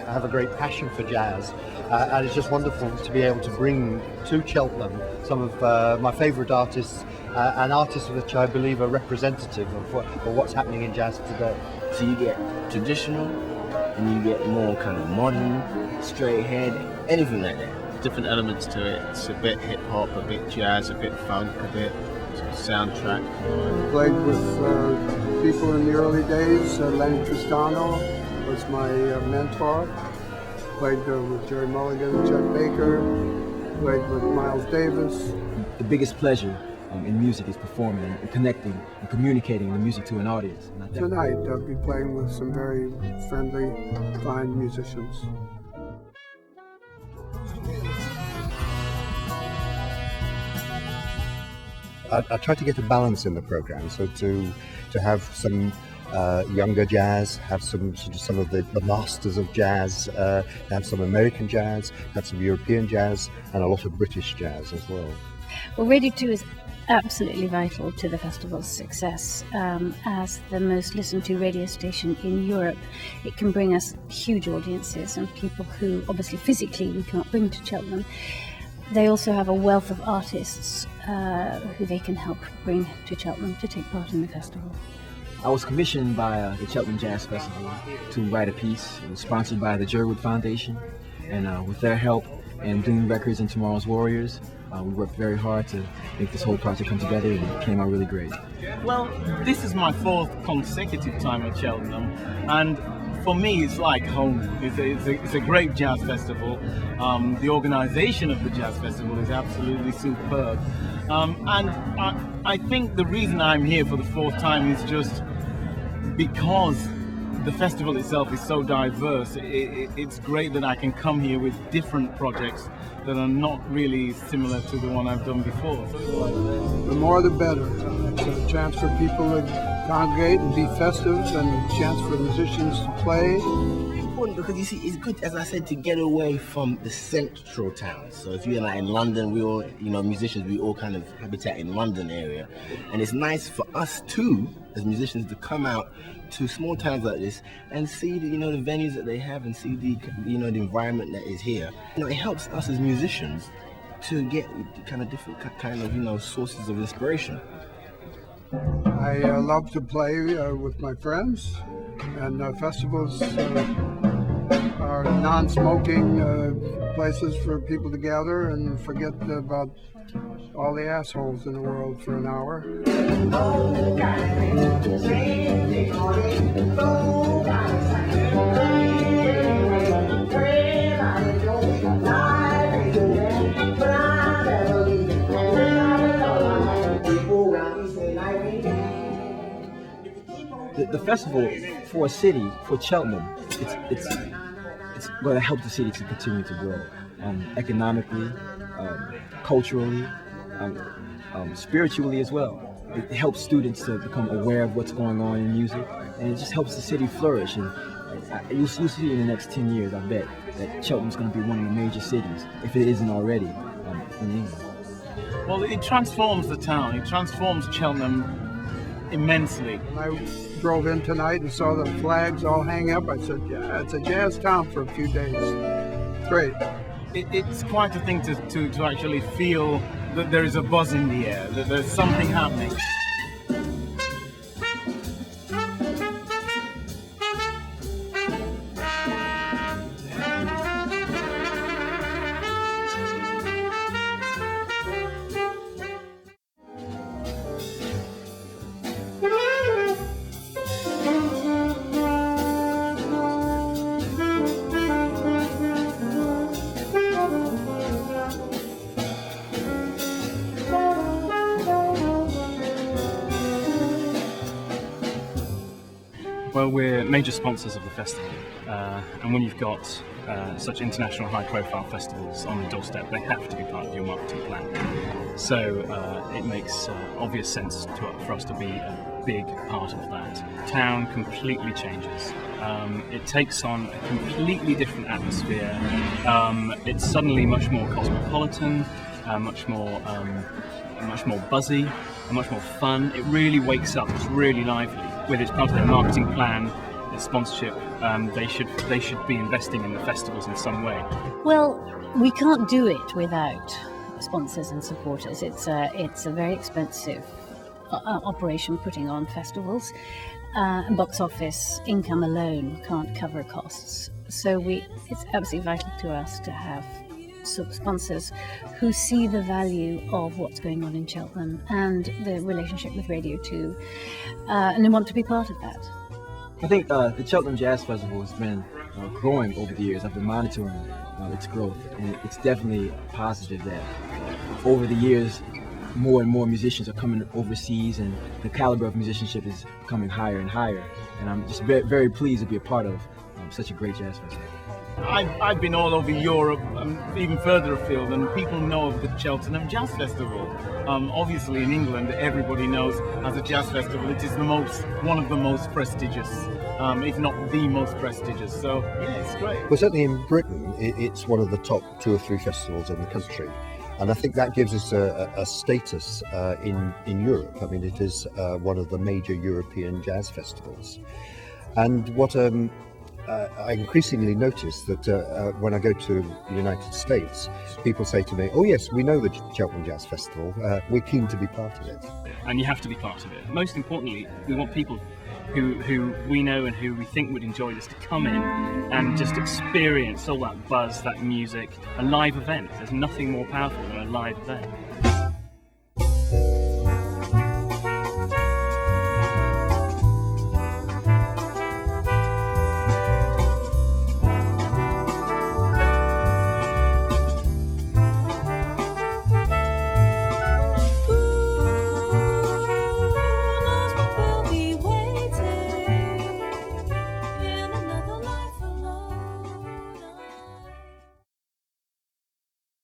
have a great passion for jazz, and it's just wonderful to be able to bring to Cheltenham some of my favourite artists, and artists which I believe are representative of what's happening in jazz today. So you get traditional, and you get more kind of modern, straight ahead, anything like that. Different elements to it. It's a bit hip hop, a bit jazz, a bit funk, a bit soundtrack. Played with people in the early days. Lenny Tristano was my mentor. Played with Jerry Mulligan, Chet Baker. Played with Miles Davis. The biggest pleasure in music is performing and connecting and communicating the music to an audience. Tonight I'll be playing with some very friendly, fine musicians. I try to get a balance in the program, so to have some younger jazz, have some of the masters of jazz, have some American jazz, have some European jazz, and a lot of British jazz as well. Well, Radio 2 is absolutely vital to the festival's success. As the most listened to radio station in Europe, it can bring us huge audiences and people who obviously physically we can't bring to Cheltenham. They also have a wealth of artists who they can help bring to Cheltenham to take part in the festival. I was commissioned by the Cheltenham Jazz Festival to write a piece. It was sponsored by the Jerwood Foundation, and with their help and doing records in Tomorrow's Warriors, we worked very hard to make this whole project come together, and it came out really great. Well, this is my 4th consecutive time at Cheltenham, and for me it's like home. It's a great jazz festival. The organisation of the jazz festival is absolutely superb, and I think the reason I'm here for the 4th time is just because the festival itself is so diverse. It's great that I can come here with different projects that are not really similar to the one I've done before. The more the better. It's a chance for people to congregate and be festive, and a chance for musicians to play. Important because you see, it's good, as I said, to get away from the central towns. So if you're like in London, we all, musicians, we all kind of habitat in London area, and it's nice for us too, as musicians, to come out to small towns like this and see the the venues that they have and see the the environment that is here. It helps us as musicians to get kind of different kind of sources of inspiration. I love to play with my friends, and festivals are non-smoking places for people to gather and forget about all the assholes in the world for an hour. The festival for a city, for Cheltenham, it's going to help the city to continue to grow economically, culturally, spiritually as well. It helps students to become aware of what's going on in music, and it just helps the city flourish. And you'll see in the next 10 years, I bet, that Cheltenham's going to be one of the major cities, if it isn't already, in England. Well, it transforms the town. It transforms Cheltenham immensely. When I drove in tonight and saw the flags all hang up, I said, yeah, it's a jazz town for a few days. Great. It's quite a thing to actually feel that there is a buzz in the air, that there's something happening. Well, we're major sponsors of the festival, and when you've got such international high-profile festivals on the doorstep, they have to be part of your marketing plan. So it makes obvious sense for us to be a big part of that. Town completely changes. It takes on a completely different atmosphere. It's suddenly much more cosmopolitan, much more buzzy, and much more fun. It really wakes up. It's really lively. Whether it's part of their marketing plan, sponsorship, they should be investing in the festivals in some way. Well, we can't do it without sponsors and supporters. It's a very expensive operation putting on festivals. Box office income alone can't cover costs. So it's absolutely vital to us to have sponsors who see the value of what's going on in Cheltenham and the relationship with Radio 2, and they want to be part of that. I think the Cheltenham Jazz Festival has been growing over the years. I've been monitoring its growth, and it's definitely positive that over the years more and more musicians are coming overseas, and the caliber of musicianship is becoming higher and higher. And I'm just very, very pleased to be a part of such a great jazz festival. I've been all over Europe, even further afield, and people know of the Cheltenham Jazz Festival. Obviously, in England, everybody knows as a jazz festival, it is one of the most prestigious, if not the most prestigious. So, yeah, it's great. Well, certainly in Britain, it's one of the top 2 or 3 festivals in the country. And I think that gives us a status in Europe. I mean, it is one of the major European jazz festivals. And what I increasingly notice that when I go to the United States, people say to me, "Oh yes, we know the Cheltenham Jazz Festival. We're keen to be part of it." And you have to be part of it. Most importantly, we want people who we know and who we think would enjoy this to come in and just experience all that buzz, that music, a live event. There's nothing more powerful than a live event.